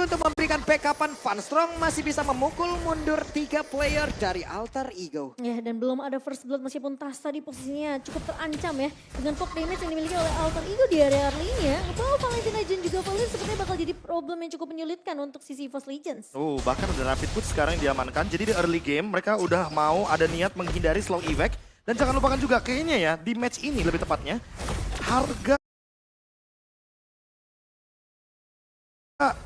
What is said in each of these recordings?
untuk memberikan backupan. Funstrong masih bisa memukul mundur 3 player dari Alter Ego. Ya, dan belum ada first blood meskipun Tas tadi posisinya cukup terancam ya. Dengan poke damage yang dimiliki oleh Alter Ego di area early-nya. Bahwa Valentina dan juga Valir sepertinya bakal jadi problem yang cukup menyulitkan untuk sisi EVOS Legends. Bahkan udah Rapid Push sekarang yang diamankan. Jadi di early game mereka udah mau ada niat menghindari slow evac. Dan jangan lupakan juga kayaknya ya di match ini lebih tepatnya. Harga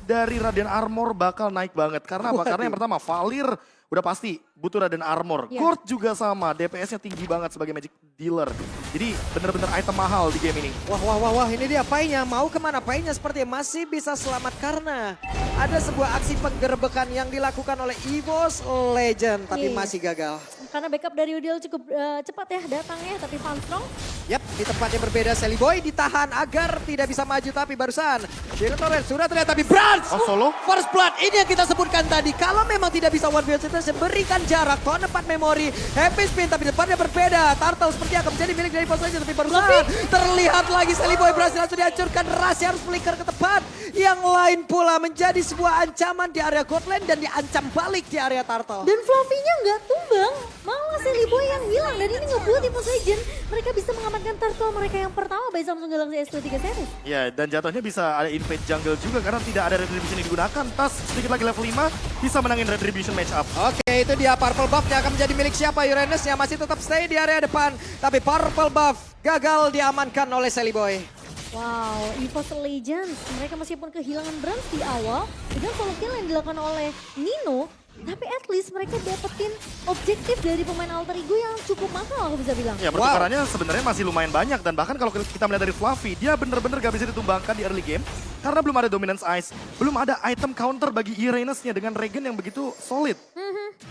dari Radiant Armor bakal naik banget. Karena apa? Karena yang pertama Valir udah pasti butuh Radiant Armor. Yeah. Gord juga sama, DPS-nya tinggi banget sebagai Magic Dealer. Jadi bener-bener item mahal di game ini. Wah, ini dia Painya. Mau kemana Painya sepertinya masih bisa selamat karena ada sebuah aksi penggerbekan yang dilakukan oleh EVOS Legend. Tapi Iya. masih gagal. Karena backup dari Udil cukup cepat ya datangnya, tapi Funstrong Yap, di tempat yang berbeda Sally Boy ditahan agar tidak bisa maju, tapi barusan Shield Torrent sudah terlihat, tapi Brans! Oh, solo? First Blood, ini yang kita sebutkan tadi. Kalau memang tidak bisa one v one, berikan jarak, tone 4 memori, Happy Spin, tapi depannya berbeda. Turtle seperti akan menjadi milik dari EVOS Legends, tapi barusan terlihat lagi Sally Boy berhasil langsung dihancurkan. Rasi harus flicker ke tempat yang lain pula, menjadi sebuah ancaman di area Godland dan diancam balik di area Turtle. dan Fluffy-nya nggak tumbang. Malah Sally Boy yang hilang dan ini ngebuat EVOS Legends mereka bisa mengamankan turtle mereka yang pertama by Samsung Galaxy S23 series. Ya, dan jatuhnya bisa ada invade jungle juga karena tidak ada retribution yang digunakan. Tas sedikit lagi level 5 bisa menangin retribution match up. Oke, itu dia purple buff yang akan menjadi milik siapa? Uranus yang masih tetap stay di area depan. Tapi purple buff gagal diamankan oleh Sally Boy. Wow, EVOS Legends mereka meskipun kehilangan Brans di awal dengan solo kill yang dilakukan oleh Nino, tapi at least mereka dapetin objektif dari pemain Alter Ego yang cukup mahal aku bisa bilang. Ya, pertukarannya sebenarnya masih lumayan banyak dan bahkan kalau kita melihat dari Fluffy, dia bener-bener gak bisa ditumbangkan di early game karena belum ada dominance ice, belum ada item counter bagi Uranus-nya dengan regen yang begitu solid.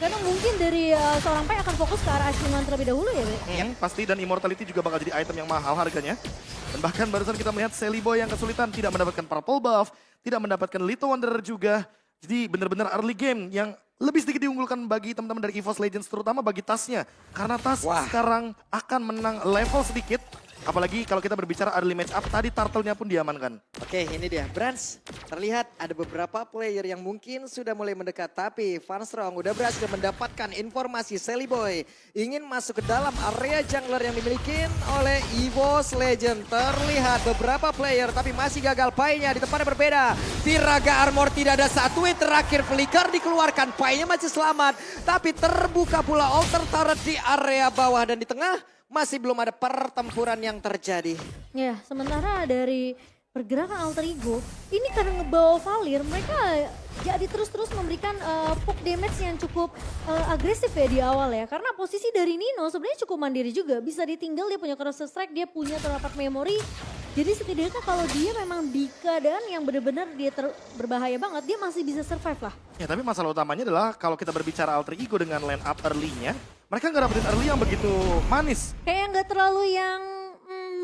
Karena mungkin dari seorang Pai akan fokus ke arah Ashman terlebih dahulu ya, Be? Pasti, dan Immortality juga bakal jadi item yang mahal harganya. Dan bahkan barusan kita melihat Sally Boy yang kesulitan tidak mendapatkan purple buff, tidak mendapatkan Little Wanderer juga. Jadi bener-bener early game yang lebih sedikit diunggulkan bagi teman-teman dari EVOS Legends, terutama bagi Tasnya. Karena Tas sekarang akan menang level sedikit. Apalagi kalau kita berbicara early match up, tadi turtle-nya pun diamankan. Oke, ini dia. Brans, terlihat ada beberapa player yang mungkin sudah mulai mendekat. Tapi Funstrong udah berhasil mendapatkan informasi Sally Boy ingin masuk ke dalam area jungler yang dimiliki oleh EVOS Legend. Terlihat beberapa player tapi masih gagal. Painya di tempatnya berbeda. Tiraga Armor tidak ada satu hit terakhir. Flicker dikeluarkan. Painya masih selamat. Tapi terbuka pula altar turret di area bawah dan di tengah. Masih belum ada pertempuran yang terjadi. Ya, sementara dari pergerakan Alter Ego, ini karena ngebawa Valir, mereka jadi terus-terus memberikan poke damage yang cukup agresif ya di awal ya. Karena posisi dari Nino sebenarnya cukup mandiri juga, bisa ditinggal, dia punya cross strike, dia punya terdapat memori. Jadi setidaknya kalau dia memang di keadaan yang benar-benar dia berbahaya banget, dia masih bisa survive lah. Ya, tapi masalah utamanya adalah kalau kita berbicara Alter Ego dengan line up early-nya, mereka nggak dapetin early yang begitu manis. Kayak nggak terlalu yang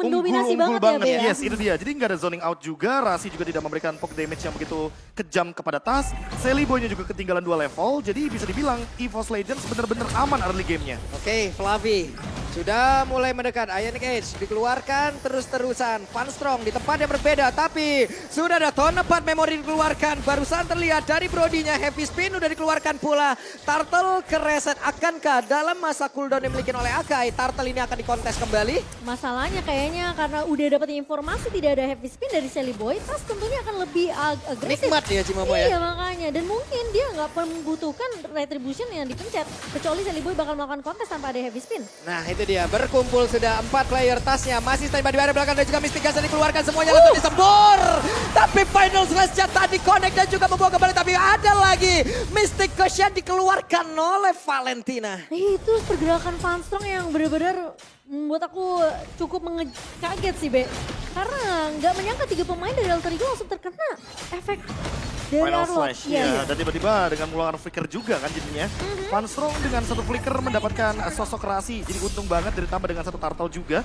mendominasi Unggul banget ya, Be, ya. Yes, itu dia. Jadi nggak ada zoning out juga. Rasi juga tidak memberikan poke damage yang begitu kejam kepada Tas. Sally Boy-nya juga ketinggalan 2 level. Jadi bisa dibilang EVOS Legends benar-benar aman early game-nya. Oke, Flavi sudah mulai mendekat. Ionic Age dikeluarkan terus-terusan. Funstrong di tempat yang berbeda. Tapi sudah ada tone 4 memori dikeluarkan. Barusan terlihat dari Brodinya. Heavy Spin udah dikeluarkan pula. Turtle ke reset. Akankah dalam masa cooldown yang dimiliki oleh Akai, Turtle ini akan dikontes kembali? Masalahnya kayaknya karena udah dapat informasi tidak ada heavy spin dari Sally Boy, Tas tentunya akan lebih agresif. Nikmat ya Cimamo ya? Iya makanya, dan mungkin dia nggak membutuhkan retribution yang dipencet. Kecuali Sally Boy bakal melakukan kontes tanpa ada heavy spin. Nah itu dia, berkumpul sudah 4 player. Tasnya masih standby di area belakang dan juga Mystic Gas yang dikeluarkan semuanya langsung disembur. Tapi Final Slash tadi connect dan juga membawa kembali, tapi ada lagi Mystic Gas yang dikeluarkan oleh Valentina. Itu pergerakan Funstrong yang benar-benar membuat aku cukup kaget sih, Be. Karena nggak menyangka 3 pemain dari Alter Ego langsung terkena efek dari Final Arlong. Slash, ya. Dan tiba-tiba dengan mengeluarkan flicker juga kan jadinya. Funstrong dengan 1 flicker mendapatkan sosok Rasi. Jadi untung banget ditambah dengan 1 turtle juga.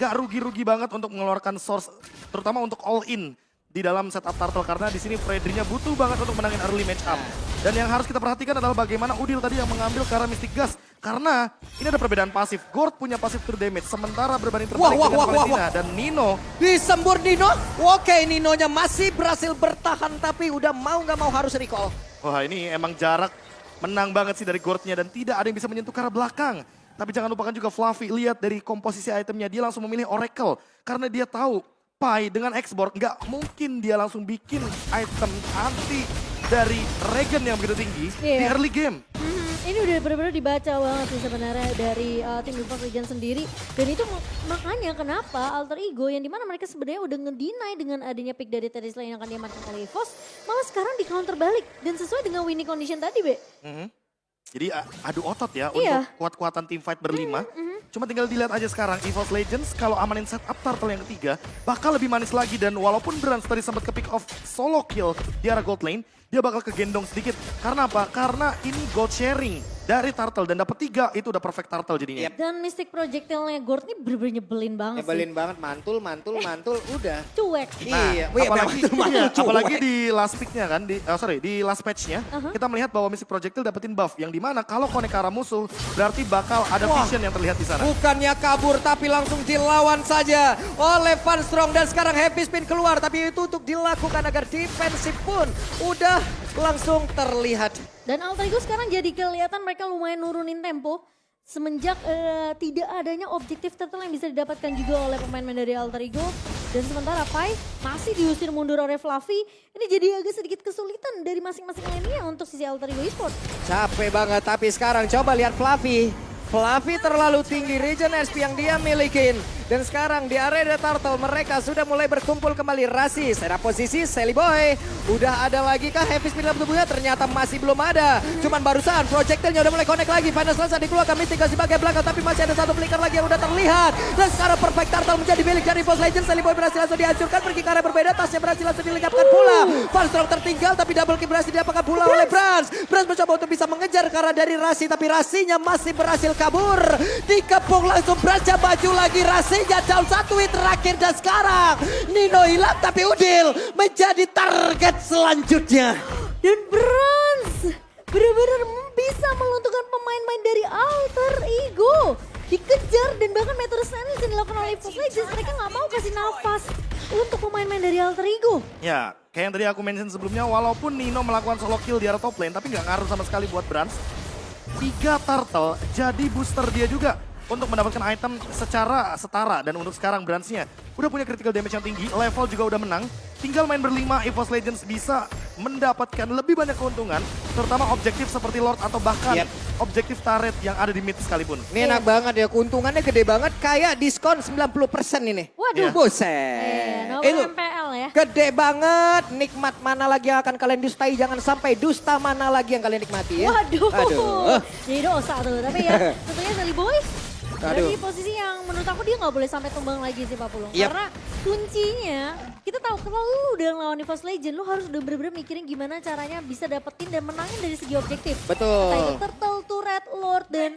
Gak rugi-rugi banget untuk mengeluarkan source, terutama untuk all in di dalam setup turtle. Karena di sini Fredry-nya butuh banget untuk menangin early match up. Dan yang harus kita perhatikan adalah bagaimana Udil tadi yang mengambil ke arah Mystic Gas. Karena ini ada perbedaan pasif. Gord punya pasif true damage, sementara berbanding terbalik dengan Valentina dan Nino. Disembur Nino. Oke, Ninonya masih berhasil bertahan tapi udah mau nggak mau harus recall. Wah ini emang jarak menang banget sih dari Gordnya dan tidak ada yang bisa menyentuh ke arah belakang. Tapi jangan lupakan juga Fluffy, lihat dari komposisi itemnya dia langsung memilih Oracle. Karena dia tahu Pai dengan X-Borg nggak mungkin dia langsung bikin item anti dari Regen yang begitu tinggi di early game. Ini udah benar-benar dibaca banget sih sebenarnya dari tim Evos Legends sendiri. Dan itu makanya kenapa Alter Ego yang dimana mereka sebenarnya udah ngedeny dengan adanya pick dari Terisla yang akan diamankan oleh Evos. Malah sekarang di counter balik dan sesuai dengan winning condition tadi, Be. Jadi adu otot ya untuk kuat-kuatan team fight berlima. Cuma tinggal dilihat aja sekarang EVOS Legends kalau amanin setup turtle yang ketiga bakal lebih manis lagi. Dan walaupun Brans tadi sempat ke pick off solo kill di arah gold lane, dia bakal kegendong sedikit. Karena apa? Karena ini gold sharing dari turtle dan dapat 3 itu udah perfect turtle jadinya. Dan Mystic Projectile-nya Gord ini bener-bener nyebelin banget Nyebelin banget, mantul, udah. Cuek. Iya, Apalagi di last pick-nya kan, di last patch-nya, kita melihat bahwa Mystic Projectile dapetin buff yang dimana kalau connect ke arah musuh berarti bakal ada vision yang terlihat di sana. Bukannya kabur tapi langsung dilawan saja oleh Van Strong dan sekarang heavy spin keluar tapi itu untuk dilakukan agar defensif pun udah langsung terlihat. Dan Alter Ego sekarang jadi kelihatan mereka lumayan nurunin tempo. Semenjak tidak adanya objektif turtle yang bisa didapatkan juga oleh pemain-pemain dari Alter Ego. Dan sementara Pai masih diusir mundur oleh Fluffy. Ini jadi agak sedikit kesulitan dari masing-masing lainnya untuk sisi Alter Ego Esports. Capek banget tapi sekarang coba lihat Fluffy. Fluffy terlalu tinggi regen SP yang dia milikin. Dan sekarang di area turtle mereka sudah mulai berkumpul kembali. Rasi, serap posisi, Sally Boy. Udah ada lagi kah heavy spin dalam tubuhnya? Ternyata masih belum ada. Cuman barusan projectile-nya udah mulai connect lagi. Final selesai dikeluarkan Mystic sebagai belakang. Tapi masih ada satu flicker lagi yang udah terlihat. Dan sekarang perfect turtle menjadi milik dari EVOS Legends. Sally Boy berhasil langsung dihancurkan. Pergi ke area berbeda. Tasnya berhasil langsung dilengkapkan pula. Van Strong tertinggal tapi double kill berhasil diapakan pula oleh Brans. Brans mencoba untuk bisa mengejar karena dari Rasi. Tapi Rasinya masih berhasil kabur. Dikepung langsung Brans baju lagi. Rasinya down satu hit terakhir. Dan sekarang Nino hilang tapi Udil menjadi target selanjutnya. Dan Brans benar-benar bisa melunturkan pemain-pemain dari Alter Ego. Dikejar dan bahkan Meteor Sandwich yang dilakukan oleh EVOS Legends. Mereka nggak mau kasih nafas untuk pemain-pemain dari Alter Ego. Ya, kayak yang tadi aku mention sebelumnya, walaupun Nino melakukan solo kill di arah top lane, tapi nggak ngaruh sama sekali buat Brans. 3 turtle jadi booster dia juga untuk mendapatkan item secara setara. Dan untuk sekarang Bransnya udah punya critical damage yang tinggi, level juga udah menang. Tinggal main berlima, EVOS Legends bisa mendapatkan lebih banyak keuntungan, terutama objektif seperti Lord atau bahkan objektif turret yang ada di mid sekalipun. Ini enak banget ya, keuntungannya gede banget kayak diskon 90% ini. Waduh. Buset. Itu MPL ya. Gede banget, nikmat mana lagi yang akan kalian dustai, jangan sampai dusta mana lagi yang kalian nikmati ya. Waduh. Jadi dosa tuh, tapi ya tentunya Sally Boy dari posisi yang menurut aku dia nggak boleh sampai tumbang lagi sih Pak Pulung. Karena kuncinya kita tahu kalau lu udah ngelawan EVOS Legend lu harus udah bener-bener mikirin gimana caranya bisa dapetin dan menangin dari segi objektif. Betul. Entah itu Turtle, Turret, Lord dan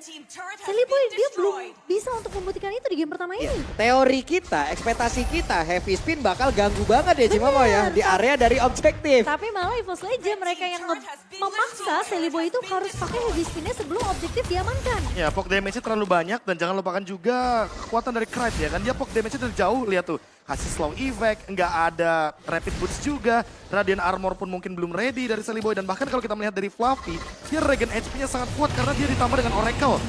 Sally Boy dia belum bisa untuk membuktikan itu di game pertama ini. Teori kita, ekspektasi kita heavy spin bakal ganggu banget ya Cimomo ya di area dari objektif. Tapi malah EVOS Legend mereka yang memaksa Sally Boy itu harus pakai heavy spinnya sebelum objektif diamankan. Ya, poke damage-nya terlalu banyak dan jangan lupakan juga kekuatan dari Krite ya kan. Dia poke damage-nya dari jauh, lihat tuh. Kasih slow effect, nggak ada rapid boost juga. Radiant armor pun mungkin belum ready dari Sally Boy. Dan bahkan kalau kita melihat dari Fluffy, dia regen HP-nya sangat kuat karena dia ditambah dengan Oracle.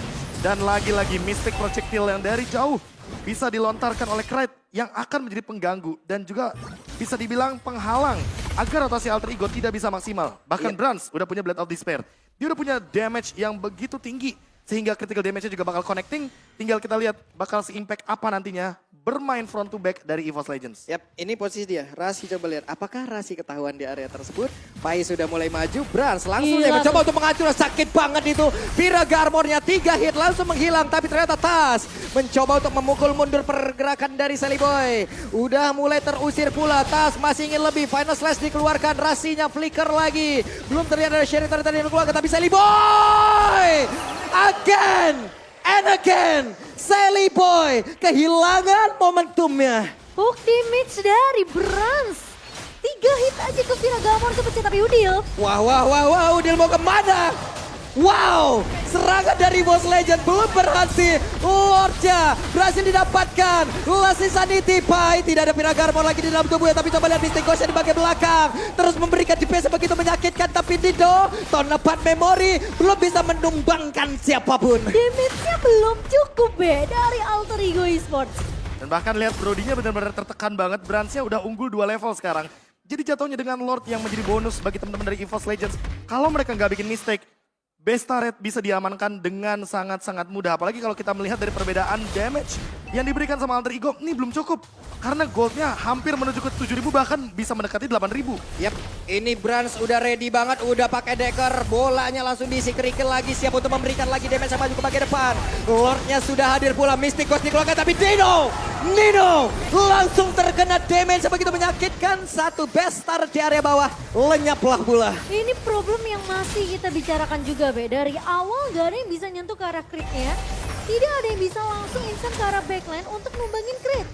Dan lagi-lagi Mystic Projectile yang dari jauh bisa dilontarkan oleh Krite yang akan menjadi pengganggu. Dan juga bisa dibilang penghalang agar rotasi Alter Ego tidak bisa maksimal. Bahkan Brans udah punya Blade of Despair. Dia udah punya damage yang begitu tinggi. Sehingga critical damage-nya juga bakal connecting. Tinggal kita lihat bakal se-impact apa nantinya bermain front to back dari EVOS Legends. Yap, ini posisi dia. Rasi coba lihat. Apakah Rasi ketahuan di area tersebut? Pai sudah mulai maju. Brans langsung dia mencoba untuk menghancur. Sakit banget itu. Viraga armornya 3 hit langsung menghilang. Tapi ternyata Tas mencoba untuk memukul mundur pergerakan dari Sally Boy. Udah mulai terusir pula. Tas masih ingin lebih. Final slash dikeluarkan. Rasinya flicker lagi. Belum terlihat ada Sherry tadi yang dikeluarkan. Tapi Sally Boy! Again and again, Sally Boy kehilangan momentumnya. Hook damage dari Brans. 3 hit aja ke Viraga Armor kepecah tapi Udil. Wah, Udil mau kemana? Wow, serangan dari Boss Legend belum berhasil. Lordnya berhasil didapatkan. Lassie Sanity, Pai tidak ada Piragarmon lagi di dalam tubuhnya. Tapi coba lihat Mystic Ghost di bagian belakang. Terus memberikan DPS yang begitu menyakitkan. Tapi Dido, Tonnepat Memory belum bisa menumbangkan siapapun. Damage-nya belum cukup dari Alter Ego Esports. Dan bahkan lihat Brodinya benar-benar tertekan banget. Bransnya udah unggul 2 level sekarang. Jadi jatuhnya dengan Lord yang menjadi bonus bagi teman-teman dari EVOS Legends. Kalau mereka nggak bikin mistake, base turret bisa diamankan dengan sangat-sangat mudah. Apalagi kalau kita melihat dari perbedaan damage yang diberikan sama Alter Ego, ini belum cukup. Karena goldnya hampir menuju ke 7.000 bahkan bisa mendekati 8.000. Yap, ini Brans udah ready banget, udah pakai decker. Bolanya langsung diisi kerikil lagi, siap untuk memberikan lagi damage yang maju ke bagian depan. Lordnya sudah hadir pula, Mystic Ghost dikeluarkan tapi Nino langsung terkena damage yang begitu menyakitkan. Satu best start di area bawah, lenyaplah pula. Ini problem yang masih kita bicarakan juga, Dari awal gak ada yang bisa nyentuh ke arah crit-nya. Tidak ada yang bisa langsung instant ke arah backline untuk numbangin crit.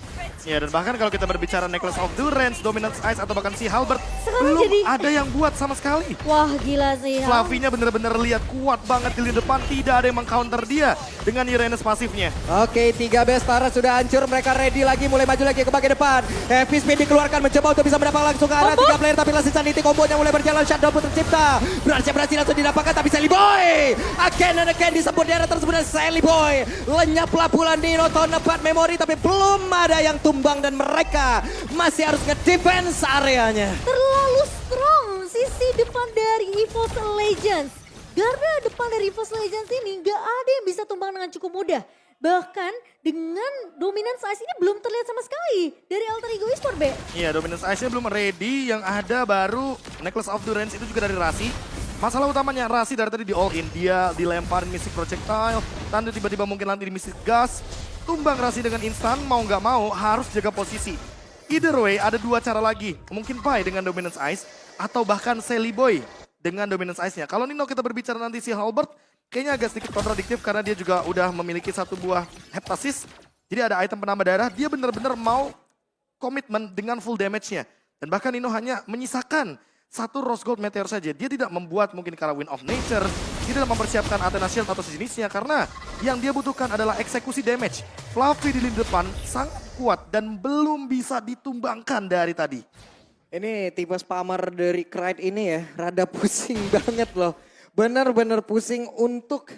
Ya, dan bahkan kalau kita berbicara Necklace of Durance, Dominance Ice, atau bahkan si Halberd, Sekarang belum jadi- ada yang buat sama sekali. Wah gila sih. Fluffy-nya bener-bener lihat kuat banget di lini depan, tidak ada yang meng-counter dia dengan Uranus pasifnya. Oke, 3 best start sudah hancur, mereka ready lagi, mulai maju lagi ke bagian depan. Heavy Spin dikeluarkan, mencoba untuk bisa mendapat langsung ke arah 3 player, tapi Lassie Sanity kombonya mulai berjalan, shutdown pun tercipta. Berhasil langsung didapatkan, tapi Sally Boy again and again disebut di arah tersebut dan Sally Boy. Lenyaplah pula Nino, Tonnepat Memory, tapi belum ada yang tumbang dan mereka masih harus nge-defense areanya. Terlalu strong sisi depan dari EVOS Legends. Garda depan dari EVOS Legends ini gak ada yang bisa tumbang dengan cukup mudah. Bahkan dengan Dominance Ice ini belum terlihat sama sekali dari Alter Ego Esports, Iya, Dominance Ice-nya belum ready, yang ada baru Necklace of Durance itu juga dari Rasi. Masalah utamanya Rasi dari tadi di all in, dia dilemparin Mystic Projectile, Tanda tiba-tiba mungkin nanti di Mystic Gas, tumbang Rasi dengan instan, mau nggak mau harus jaga posisi. Either way ada 2 cara lagi, mungkin Pai dengan Dominance Ice, atau bahkan Sally Boy dengan Dominance Ice-nya. Kalau Nino kita berbicara nanti si Halberd, kayaknya agak sedikit kontradiktif karena dia juga udah memiliki 1 buah Heptasis, jadi ada item penambah darah, dia benar-benar mau komitmen dengan full damage-nya. Dan bahkan Nino hanya menyisakan 1 Rose Gold Meteor saja. Dia tidak membuat mungkin karena Wind of Nature, tidak mempersiapkan Athena Shield atau sejenisnya karena yang dia butuhkan adalah eksekusi damage. Fluffy di lini depan sangat kuat dan belum bisa ditumbangkan dari tadi. Ini tipe spammer dari Kride ini ya, rada pusing banget loh. Bener-bener pusing untuk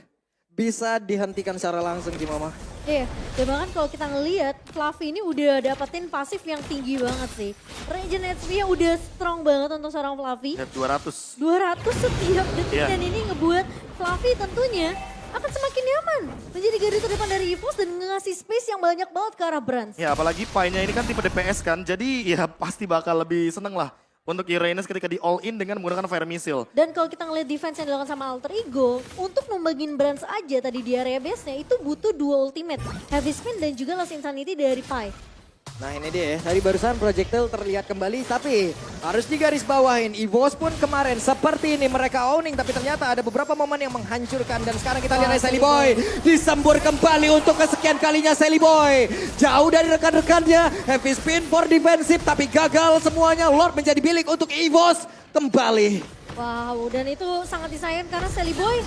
bisa dihentikan secara langsung di Mama. Iya, dan bahkan kalau kita ngelihat Fluffy ini udah dapetin pasif yang tinggi banget sih. Regen HP-nya udah strong banget untuk seorang Fluffy. Ya, 200. 200 setiap detik Iya. dan ini ngebuat Fluffy tentunya akan semakin nyaman menjadi garda terdepan dari EVOS dan ngasih space yang banyak banget ke arah Brans. Ya apalagi Pai-nya ini kan tipe DPS kan, jadi ya pasti bakal lebih seneng lah untuk Uranus ketika di all in dengan menggunakan Fire Missile. Dan kalau kita ngeliat defense yang dilakukan sama Alter Ego, untuk membagin Brans aja tadi di area base-nya itu butuh 2 ultimate. Heavy Spin dan juga Lost Insanity dari Pai. Nah ini dia ya, tadi barusan projectile terlihat kembali tapi harus digaris bawahin. EVOS pun kemarin seperti ini mereka owning tapi ternyata ada beberapa momen yang menghancurkan dan sekarang kita lihat Sally Boy disembur kembali untuk kesekian kalinya Sally Boy. Jauh dari rekan-rekannya, heavy spin for defensive tapi gagal semuanya. Lord menjadi milik untuk EVOS kembali. Wow, dan itu sangat disayangkan karena Sally Boy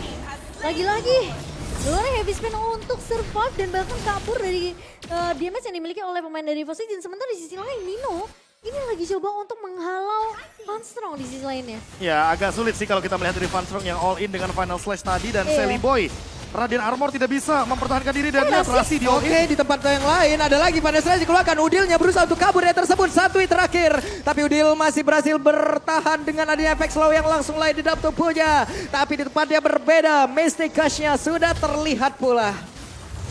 lagi-lagi luar heavy spin untuk survive dan bahkan kabur dari damage yang dimiliki oleh pemain dari EVOS Legends. Sementara di sisi lain Nino ini lagi coba untuk menghalau Funstrong di sisi lainnya. Ya agak sulit sih kalau kita melihat dari Funstrong yang all in dengan Final Slash tadi dan Iya. Sally Boy. Radiant Armor tidak bisa mempertahankan diri dan lihat Rasi di all in. Oke, di tempat yang lain ada lagi pada saat dikeluarkan. Udilnya berusaha untuk kabur dari tersebut. 1 hit terakhir. Tapi Udil masih berhasil bertahan dengan adanya efek slow yang langsung lain di dalam tubuhnya. Tapi di tempat dia berbeda. Mystic Gush-nya sudah terlihat pula.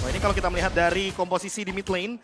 Nah, ini kalau kita melihat dari komposisi di mid lane,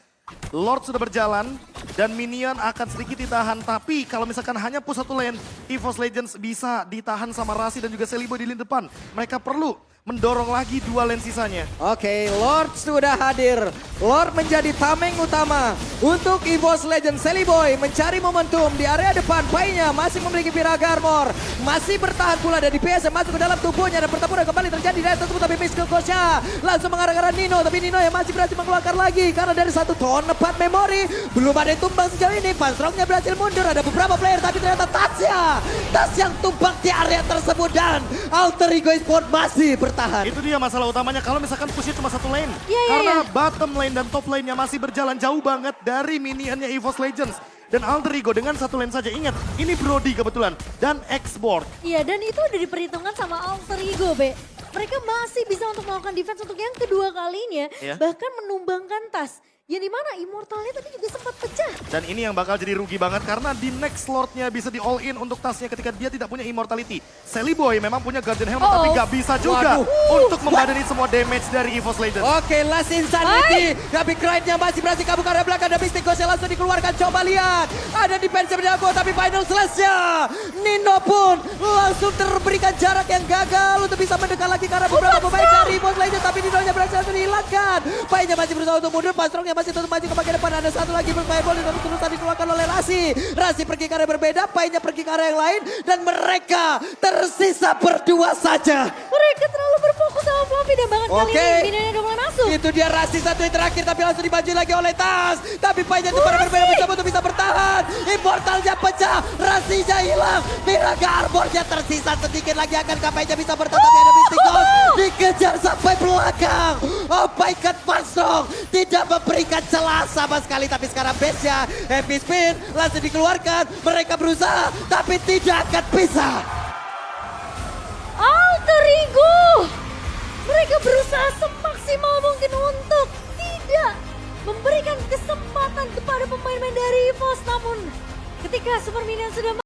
Lord sudah berjalan dan minion akan sedikit ditahan. Tapi kalau misalkan hanya push 1 lane, EVOS Legends bisa ditahan sama Rasi dan juga Sally Boy di lini depan. Mereka perlu mendorong lagi dua lane sisanya. Oke, Lord sudah hadir. Lord menjadi tameng utama untuk EVOS Legend. Celiboy mencari momentum di area depan. Painya masih memiliki Piraga Armor. Masih bertahan pula dari PS yang masuk ke dalam tubuhnya. Dan pertempuran kembali terjadi dari tersebut. Tapi Miss Kosha langsung mengarah-arah Nino. Tapi Nino yang masih berhasil mengeluarkan lagi. Karena dari satu ton lepat memori. Belum ada yang tumbang sejauh ini. Panstrongnya berhasil mundur. Ada beberapa player. Tapi ternyata Tasya. Tas yang tumbang di area tersebut. Dan Alter Ego Esports masih bertahan. Itu dia masalah utamanya kalau misalkan pushnya cuma satu lane. Iya, Karena iya. bottom lane dan top lane-nya masih berjalan jauh banget dari minionnya EVOS Legends. Dan Alter Ego dengan satu lane saja. Ingat, ini Brody kebetulan. Dan X-Borg. Iya, dan itu udah diperhitungkan sama Alter Ego, Be. Mereka masih bisa untuk melakukan defense untuk yang kedua kalinya. Iya. Bahkan menumbangkan tas. Yang dimana Immortalnya tadi juga sempat pecah. Dan ini yang bakal jadi rugi banget karena di next Lord-nya bisa di all in untuk tasnya ketika dia tidak punya immortality. Celiboy memang punya Guardian Helmet tapi gak bisa juga Waduh. untuk membadani semua damage dari EVOS Legends. Oke, Last Insanity. Tapi Grindnya masih berhasil kabur ke arah belakang. Dan Mystic Ghost yang langsung dikeluarkan. Coba lihat. Ada defense yang dilakukan tapi final slash-nya. Nino pun langsung terberikan jarak yang gagal untuk bisa mendekat lagi karena beberapa pemain dari EVOS Legends. Tapi Nino-nya berhasil langsung dihilangkan. Painya masih berusaha untuk mundur. Pastrongnya masih tetap maju ke bagian depan. Ada satu lagi bermain bola dan terus dikeluarkan oleh Rasi. Rasi pergi ke arah berbeda. Painya pergi ke arah yang lain. Dan mereka tersisa berdua saja. Mereka terlalu berfokus sama Fluffy dan bahkan kali Oke. ini Minionnya udah mulai masuk. Itu dia Rasi satu yang terakhir tapi langsung dibaju lagi oleh Tas. Tapi Painya itu pada berbeda mencoba untuk bisa bertahan. Immortalnya pecah. Rasinya hilang. Piraga Armornya tersisa sedikit lagi. Akankah Painya bisa bertahan? Tapi ada Mystic Ghost dikejar sampai belakang. Oh my god, Panstrong tidak memberikan celah sama sekali. Tapi sekarang base-nya Happy Spin langsung dikeluarkan. Mereka berusaha tapi tidak akan bisa. Alter Ego! Mereka berusaha semaksimal mungkin untuk tidak memberikan kesempatan kepada pemain-pemain dari EVOS. Namun ketika Super Minion sudah